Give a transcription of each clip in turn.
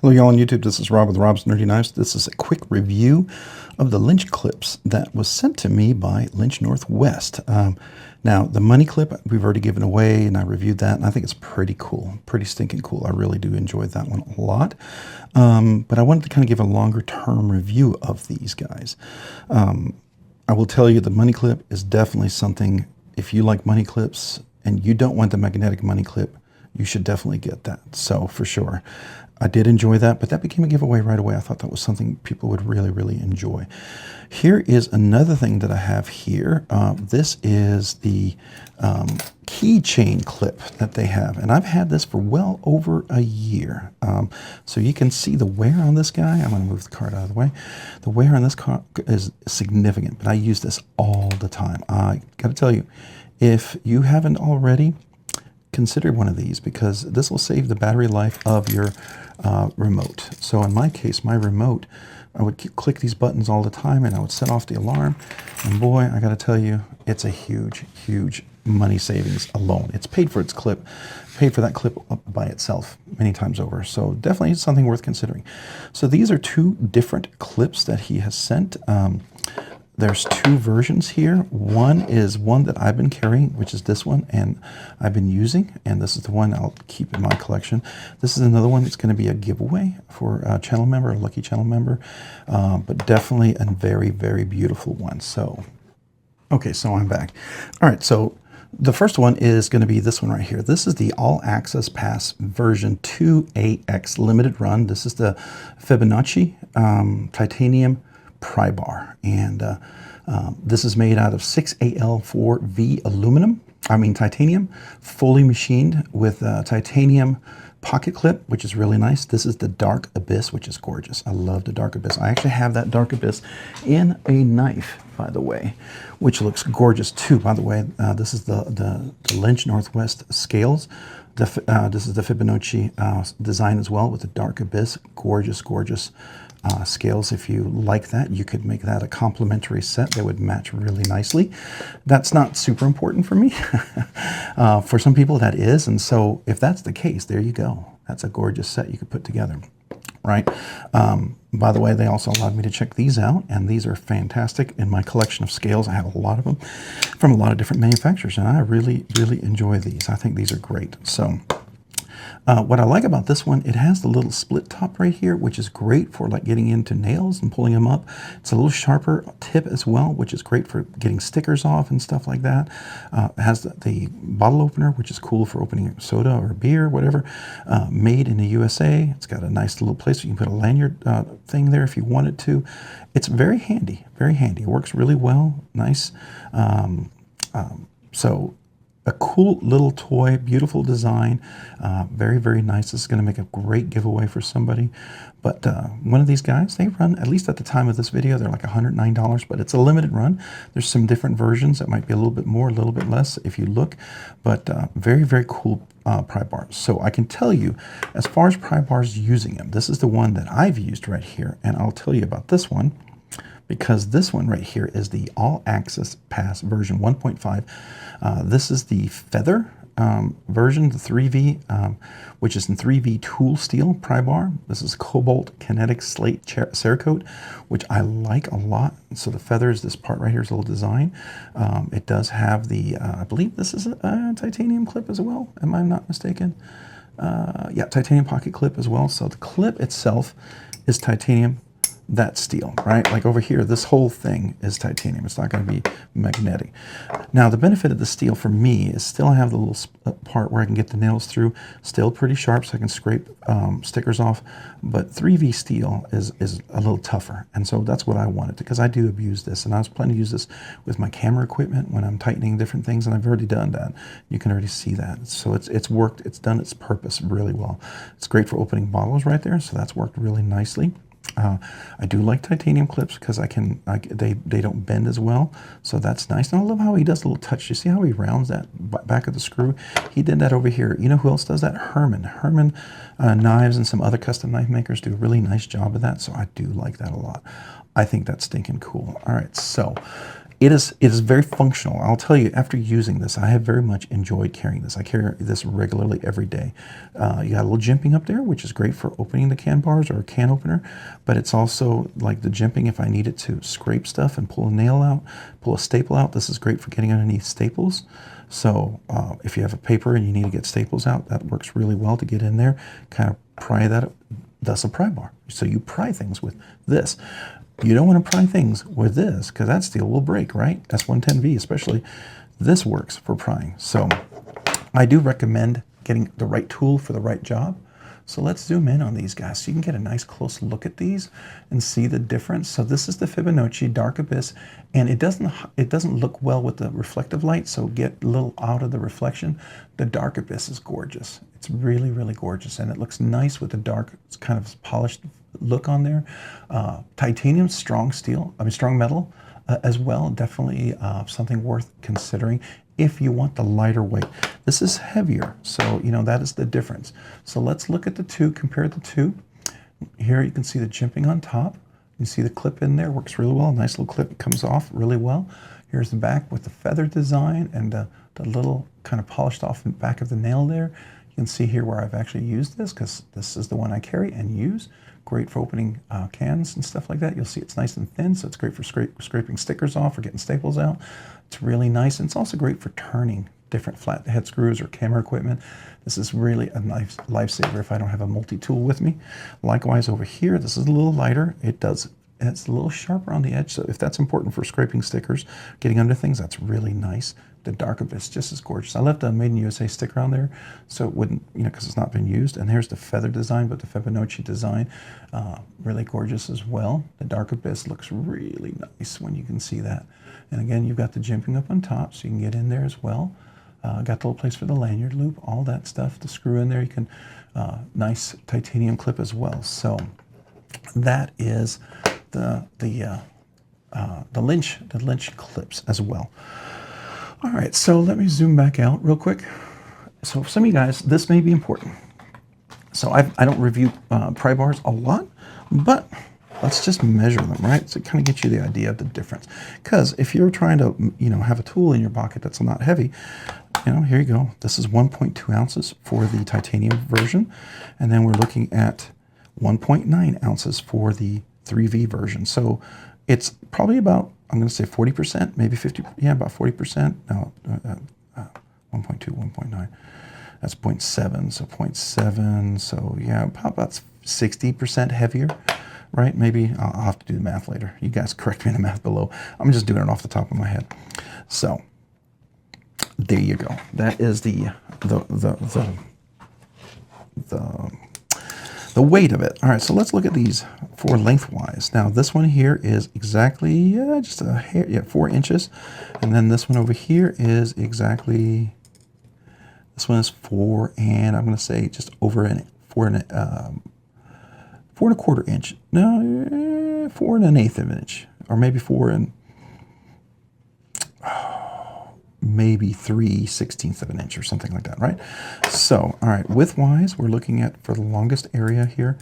Hello y'all on YouTube, this is Rob with Rob's Nerdy Knives. This is a quick review of the Lynch clips that was sent to me by Lynch Northwest. Now the money clip we've already given away and I reviewed that and I think it's pretty cool, pretty stinking cool. I really do enjoy that one a lot. But I wanted to kind of give a longer term review of these guys. I will tell you the money clip is definitely something, if you like money clips and you don't want the magnetic money clip, you should definitely get that. So for sure. I did enjoy that, but that became a giveaway right away. I thought that was something people would really, really enjoy. Here is another thing that I have here. This is the keychain clip that they have, and I've had this for well over a year. So you can see the wear on this guy. I'm going to move the card out of the way. The wear on this card is significant, but I use this all the time. I got to tell you, if you haven't already, consider one of these because this will save the battery life of your remote. So in my case, my remote, I would click these buttons all the time and I would set off the alarm. And boy, I got to tell you, it's a huge, huge money savings alone. It's paid for its clip, paid for that clip by itself many times over. So definitely something worth considering. So these are two different clips that he has sent. There's two versions here. One is one that I've been carrying, which is this one, and I've been using, and this is the one I'll keep in my collection. This is another one that's going to be a giveaway for a channel member, a lucky channel member, but definitely a very, very beautiful one. So, okay, so I'm back. All right, so the first one is going to be this one right here. This is the All Access Pass version 2AX limited run. This is the Fibonacci titanium Prybar, and this is made out of 6Al4V aluminum, titanium, fully machined with titanium pocket clip, which is really nice. This is the Dark Abyss, which is gorgeous. I love the Dark Abyss. I actually have that Dark Abyss in a knife, by the way, which looks gorgeous too. By the way, this is the Lynch Northwest scales. This is the Fibonacci design as well with the Dark Abyss. Gorgeous, gorgeous scales. If you like that, you could make that a complementary set. They would match really nicely. That's not super important for me. For some people that is, and so if that's the case, there you go. That's a gorgeous set you could put together, right? By the way, they also allowed me to check these out, and these are fantastic. In my collection of scales, I have a lot of them from a lot of different manufacturers, and I really, really enjoy these. I think these are great. So what I like about this one, it has the little split top right here, which is great for like getting into nails and pulling them up. It's a little sharper tip as well, which is great for getting stickers off and stuff like that. It has the bottle opener, which is cool for opening soda or beer, whatever. Made in the USA. It's got a nice little place where you can put a lanyard thing there if you wanted to. It's very handy, very handy. It works really well, nice. So a cool little toy, beautiful design, very, very nice. This is going to make a great giveaway for somebody. But one of these guys, they run, at least at the time of this video, they're like $109, but it's a limited run. There's some different versions that might be a little bit more, a little bit less if you look, but very, very cool pry bars. So I can tell you, as far as pry bars using them, this is the one that I've used right here, and I'll tell you about this one, because this one right here is the All Access Pass version 1.5. This is the Feather version, the 3V, which is in 3V tool steel pry bar. This is Cobalt, KINETICS, SLATE, CERAKOTE, which I like a lot. So the Feather is this part right here, is a little design. It does have the, I believe this is a titanium clip as well, am I not mistaken? Yeah, titanium pocket clip as well. So the clip itself is titanium. That's steel, right? Like over here, this whole thing is titanium. It's not going to be magnetic. Now, the benefit of the steel for me is still I have the little part where I can get the nails through. Still pretty sharp, so I can scrape stickers off. But 3V steel is a little tougher, and so that's what I wanted, because I do abuse this, and I was planning to use this with my camera equipment when I'm tightening different things, and I've already done that. You can already see that. So it's worked. It's done its purpose really well. It's great for opening bottles right there, so that's worked really nicely. I do like titanium clips because they don't bend as well, so that's nice. And I love how he does a little touch. You see how he rounds that back of the screw? He did that over here. You know who else does that? Herman Knives and some other custom knife makers do a really nice job of that, so I do like that a lot. I think that's stinking cool. All right, so It is very functional. I'll tell you, after using this, I have very much enjoyed carrying this. I carry this regularly every day. You got a little jimping up there, which is great for opening the can bars or a can opener, but it's also like the jimping if I need it to scrape stuff and pull a nail out, pull a staple out. This is great for getting underneath staples. So if you have a paper and you need to get staples out, that works really well to get in there, kind of pry that up. Thus a pry bar. So you pry things with this. You don't want to pry things with this because that steel will break, right? S110V especially. This works for prying. So I do recommend getting the right tool for the right job. So let's zoom in on these guys so you can get a nice close look at these and see the difference. So this is the Fibonacci Dark Abyss, and it doesn't look well with the reflective light, so get a little out of the reflection. The Dark Abyss is gorgeous. It's really, really gorgeous, and it looks nice with the dark, it's kind of polished look on there. Titanium, strong steel, strong metal as well. Definitely something worth considering if you want the lighter weight. This is heavier, so you know that is the difference. So let's look at the two, compare the two. Here you can see the jimping on top. You see the clip in there, works really well. Nice little clip, comes off really well. Here's the back with the feather design and the little kind of polished off back of the nail there. You can see here where I've actually used this because this is the one I carry and use. Great for opening cans and stuff like that. You'll see it's nice and thin, so it's great for scraping stickers off or getting staples out. It's really nice, and it's also great for turning different flat head screws or camera equipment. This is really a nice lifesaver if I don't have a multi-tool with me. Likewise over here, this is a little lighter. It's a little sharper on the edge, so if that's important for scraping stickers, getting under things, that's really nice. The Dark Abyss, just as gorgeous. I left a Made in USA sticker on there, so it wouldn't, because it's not been used. And here's the feather design, but the Fibonacci design, really gorgeous as well. The Dark Abyss looks really nice when you can see that. And again, you've got the jimping up on top, so you can get in there as well. Got the little place for the lanyard loop, all that stuff to screw in there. You can, nice titanium clip as well. So that is the Lynch clips as well. All right, so let me zoom back out real quick. So for some of you guys, this may be important. So I don't review pry bars a lot, but let's just measure them, right? So it kind of gets you the idea of the difference. Because if you're trying to, have a tool in your pocket that's not heavy, here you go. This is 1.2 ounces for the titanium version. And then we're looking at 1.9 ounces for the 3V version. So it's probably about, I'm going to say 40%, maybe 50, yeah, about 40%. No, 1.2, 1.9. That's 0.7, so 0.7. So yeah, about 60% heavier, right? Maybe I'll have to do the math later. You guys correct me in the math below. I'm just doing it off the top of my head. So there you go. That is the weight of it. All right, so let's look at these for lengthwise. Now this one here is exactly just a hair, 4 inches, and then this one over here is exactly, this one is 4, and I'm going to say just over 4 and a quarter inch. No, 4 and an eighth of an inch, or maybe 4 and maybe 3/16 of an inch or something like that, right? So, all right, width-wise, we're looking at, for the longest area here,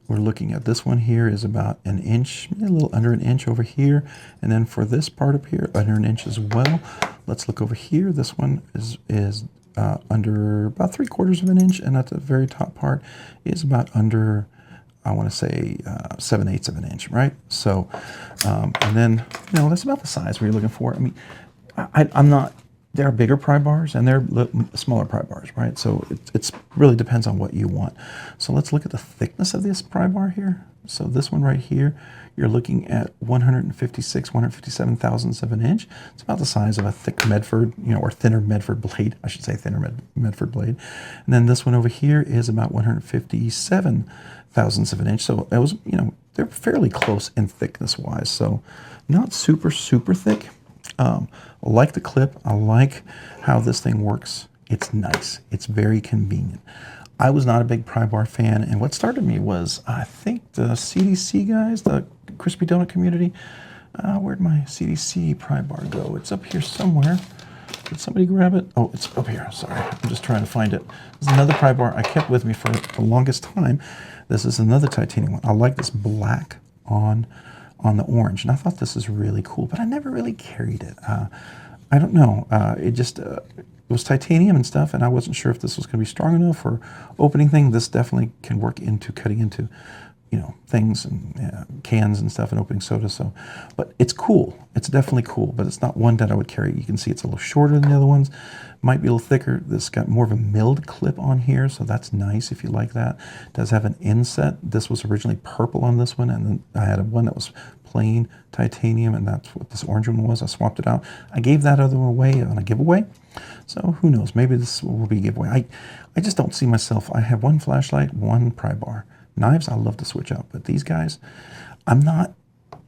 we're looking at this one here is about an inch, a little under an inch over here, and then for this part up here, under an inch as well. Let's look over here. This one is under about 3/4 of an inch, and at the very top part is about under, I want to say 7/8 of an inch, right? So, and then, that's about the size we're looking for. I mean, I'm not, there are bigger pry bars and there are smaller pry bars, right? So it really depends on what you want. So let's look at the thickness of this pry bar here. So this one right here, you're looking at 157 thousandths of an inch. It's about the size of a thick Medford, or thinner Medford blade. I should say thinner Medford blade. And then this one over here is about 157 thousandths of an inch. So it was, they're fairly close in thickness wise. So not super, super thick. I like the clip. I like how this thing works. It's nice. It's very convenient. I was not a big pry bar fan, and what started me was, I think, the CDC guys, the Crispy Donut community. Where'd my CDC pry bar go? It's up here somewhere. Did somebody grab it? Oh, it's up here. Sorry. I'm just trying to find it. This is another pry bar I kept with me for the longest time. This is another titanium one. I like this black on on the orange. And I thought this is really cool, but I never really carried it. I don't know. It was titanium and stuff, and I wasn't sure if this was going to be strong enough for opening thing. This definitely can work into cutting into, you know, things and cans and stuff and opening soda. So, but it's cool. It's definitely cool, but it's not one that I would carry. You can see it's a little shorter than the other ones. Might be a little thicker. This got more of a milled clip on here, so that's nice if you like that. It does have an inset. This was originally purple on this one, and then I had one that was plain titanium, and that's what this orange one was. I swapped it out. I gave that other one away on a giveaway, so who knows? Maybe this will be a giveaway. I just don't see myself. I have one flashlight, one pry bar. Knives, I love to switch out, but these guys, I'm not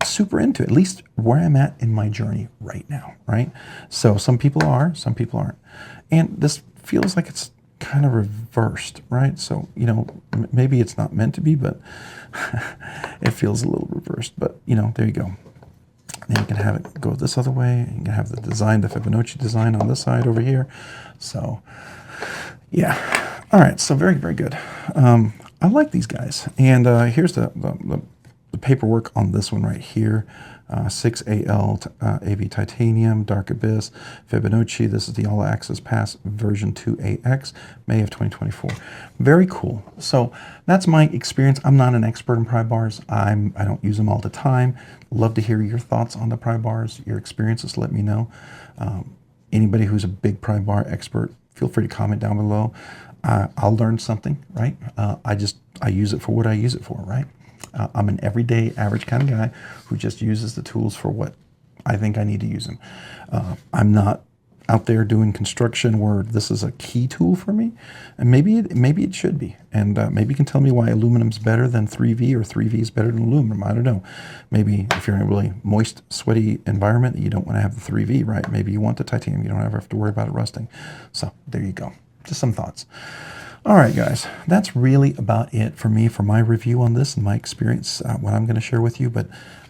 super into, at least where I'm at in my journey right now, right? So some people are, some people aren't. And this feels like it's kind of reversed, right? So, you know, maybe it's not meant to be, but it feels a little reversed. But, you know, there you go. Then you can have it go this other way. You can have the design, the Fibonacci design on this side over here. So, yeah. All right, so very, very good. I like these guys. And here's the paperwork on this one right here. 6AL AV Titanium, Dark Abyss, Fibonacci. This is the All Access Pass version 2AX, May of 2024. Very cool. So that's my experience. I'm not an expert in pry bars. I don't use them all the time. Love to hear your thoughts on the pry bars, your experiences. Let me know. Anybody who's a big pry bar expert, feel free to comment down below. I'll learn something, right? I use it for what I use it for, right? I'm an everyday average kind of guy who just uses the tools for what I think I need to use them. I'm not out there doing construction where this is a key tool for me, and maybe it should be. And maybe you can tell me why aluminum's better than 3V or 3V is better than aluminum. I don't know. Maybe if you're in a really moist, sweaty environment, you don't want to have the 3V, right? Maybe you want the titanium. You don't ever have to worry about it rusting. So there you go. Just some thoughts. All right, guys, that's really about it for me for my review on this and my experience, what I'm going to share with you. But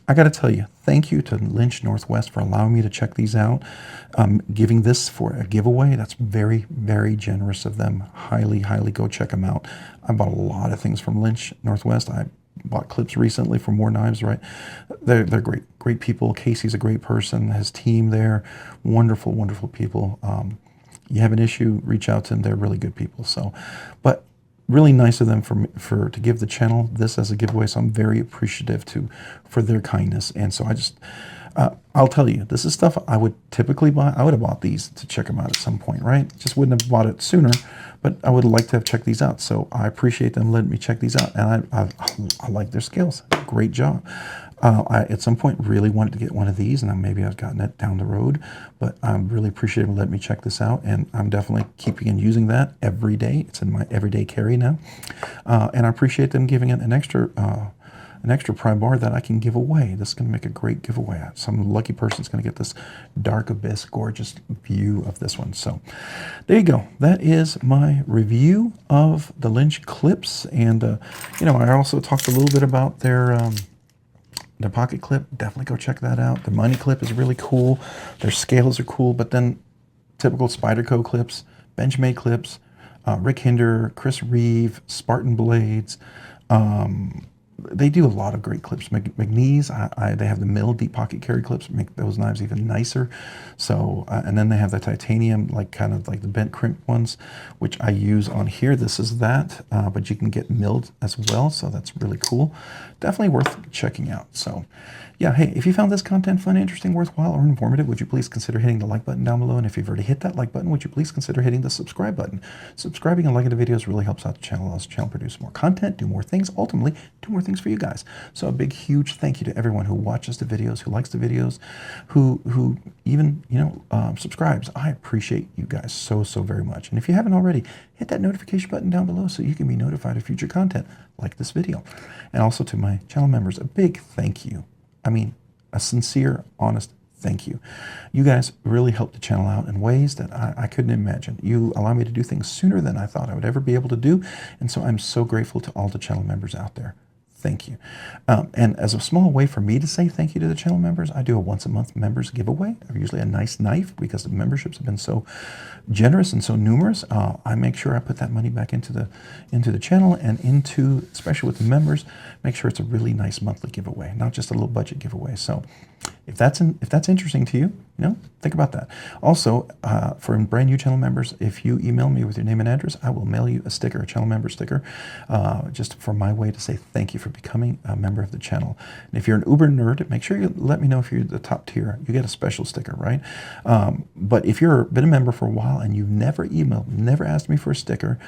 I got to tell you, thank you to Lynch Northwest for allowing me to check these out. Giving this for a giveaway, that's very, very generous of them. Highly, highly go check them out. I bought a lot of things from Lynch Northwest. I bought clips recently for more knives, right? They're great people. Casey's a great person. His team there, wonderful, wonderful people. You have an issue, reach out to them. They're really good people. So, but really nice of them to give the channel this as a giveaway. So I'm very appreciative for their kindness. And so I just, I'll tell you, this is stuff I would typically buy. I would have bought these to check them out at some point, right? Just wouldn't have bought it sooner, but I would like to have checked these out. So I appreciate them letting me check these out. And I like their skills. Great job. I, at some point, really wanted to get one of these, and maybe I've gotten it down the road, but I'm really appreciative of letting me check this out, and I'm definitely keeping and using that every day. It's in my everyday carry now, and I appreciate them giving it an extra pry bar that I can give away. This is going to make a great giveaway. Some lucky person's going to get this Dark Abyss, gorgeous view of this one. So there you go. That is my review of the Lynch clips, and you know, I also talked a little bit about their pocket clip. Definitely go check that out. The money clip is really cool. Their scales are cool, but then typical Spyderco clips, Benchmade clips, Rick Hinder, Chris Reeve, Spartan blades. They do a lot of great clips. McNeese, they have the mill deep pocket carry clips, make those knives even nicer. So, and then they have the titanium, like kind of like the bent crimp ones, which I use on here. This is that, but you can get milled as well. So that's really cool. Definitely worth checking out. So yeah, hey, if you found this content fun, interesting, worthwhile, or informative, would you please consider hitting the like button down below? And if you've already hit that like button, would you please consider hitting the subscribe button? Subscribing and liking the videos really helps out the channel, allows the channel produce more content, do more things, ultimately do more things for you guys. So a big, huge thank you to everyone who watches the videos, who likes the videos, who even, you know, subscribes. I appreciate you guys so, so very much. And if you haven't already, hit that notification button down below so you can be notified of future content like this video. And also to my channel members, a big thank you. I mean, a sincere, honest thank you. You guys really help the channel out in ways that I couldn't imagine. You allow me to do things sooner than I thought I would ever be able to do. And so I'm so grateful to all the channel members out there. thank you. And as a small way for me to say thank you to the channel members, I do a once a month members giveaway. Usually a nice knife, because the memberships have been so generous and so numerous. I make sure I put that money back into the channel and into, especially with the members, make sure it's a really nice monthly giveaway, not just a little budget giveaway. So if that's interesting to you, think about that. Also, for brand new channel members, if you email me with your name and address, I will mail you a sticker, a channel member sticker, just for my way to say thank you for becoming a member of the channel. And if you're an Uber nerd, make sure you let me know if you're the top tier. You get a special sticker, right? But if you've been a member for a while and you've never emailed, never asked me for a sticker,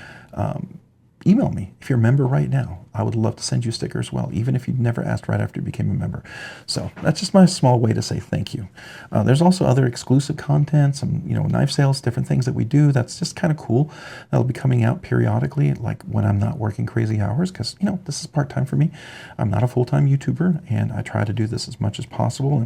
email me if you're a member right now. I would love to send you a sticker as well, even if you never asked right after you became a member. So that's just my small way to say thank you. There's also other exclusive content, some knife sales, different things that we do. That's just kind of cool. That'll be coming out periodically, like when I'm not working crazy hours, because this is part-time for me. I'm not a full-time YouTuber, and I try to do this as much as possible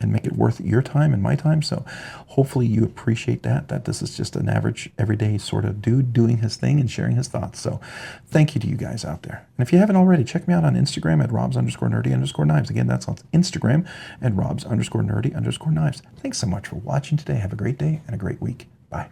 and make it worth your time and my time. So hopefully you appreciate that this is just an average, everyday sort of dude doing his thing and sharing his thoughts. So thank you to you guys out there. And if you haven't already, check me out on Instagram at robs_nerdy_knives. Again, that's on Instagram at robs_nerdy_knives. Thanks so much for watching today. Have a great day and a great week.